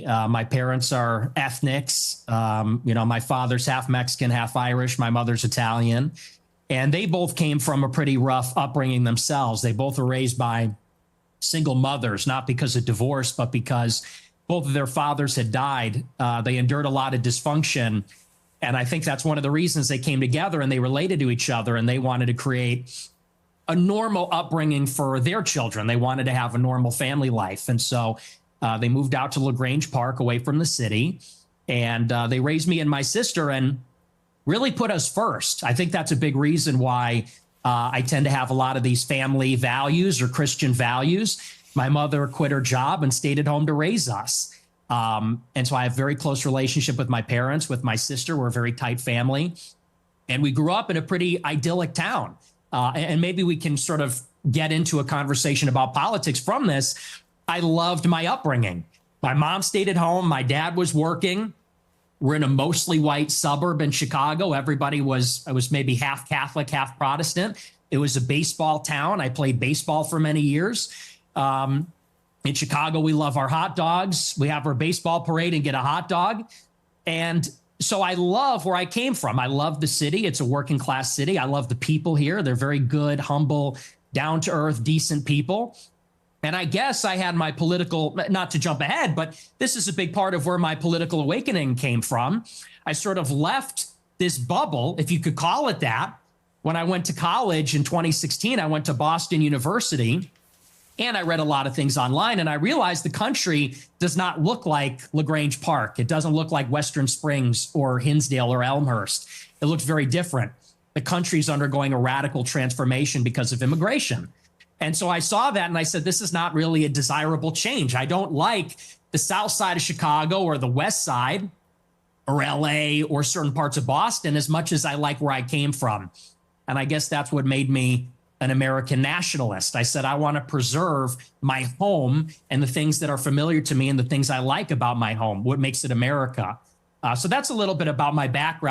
My parents are ethnics. My father's half Mexican, half Irish. My mother's Italian. And they both came from a pretty rough upbringing themselves. They both were raised by single mothers, not because of divorce, but because both of their fathers had died. They endured a lot of dysfunction. And I think that's one of the reasons they came together and they related to each other and they wanted to create a normal upbringing for their children. They wanted to have a normal family life. And so they moved out to LaGrange Park away from the city. And they raised me and my sister and really put us first. I think that's a big reason why I tend to have a lot of these family values or Christian values. My mother quit her job and stayed at home to raise us. And so I have a very close relationship with my parents, with my sister. We're a very tight family. And we grew up in a pretty idyllic town. And maybe we can sort of get into a conversation about politics from this. I loved my upbringing. My mom stayed at home. My dad was working. We're in a mostly white suburb in Chicago. Everybody was maybe half Catholic, half Protestant. It was a baseball town. I played baseball for many years. In Chicago, we love our hot dogs. We have our baseball parade and get a hot dog. And so I love where I came from. I love the city. It's a working class city. I love the people here. They're very good, humble, down to earth, decent people. And I guess I had my political, not to jump ahead, but this is a big part of where my political awakening came from. I sort of left this bubble, if you could call it that. When I went to college in 2016, I went to Boston University and I read a lot of things online and I realized the country does not look like LaGrange Park. It doesn't look like Western Springs or Hinsdale or Elmhurst. It looks very different. The country's undergoing a radical transformation because of immigration. And so I saw that and I said, this is not really a desirable change. I don't like the south side of Chicago or the west side or LA or certain parts of Boston as much as I like where I came from. And I guess that's what made me an American nationalist. I said, I want to preserve my home and the things that are familiar to me and the things I like about my home, what makes it America. So that's a little bit about my background.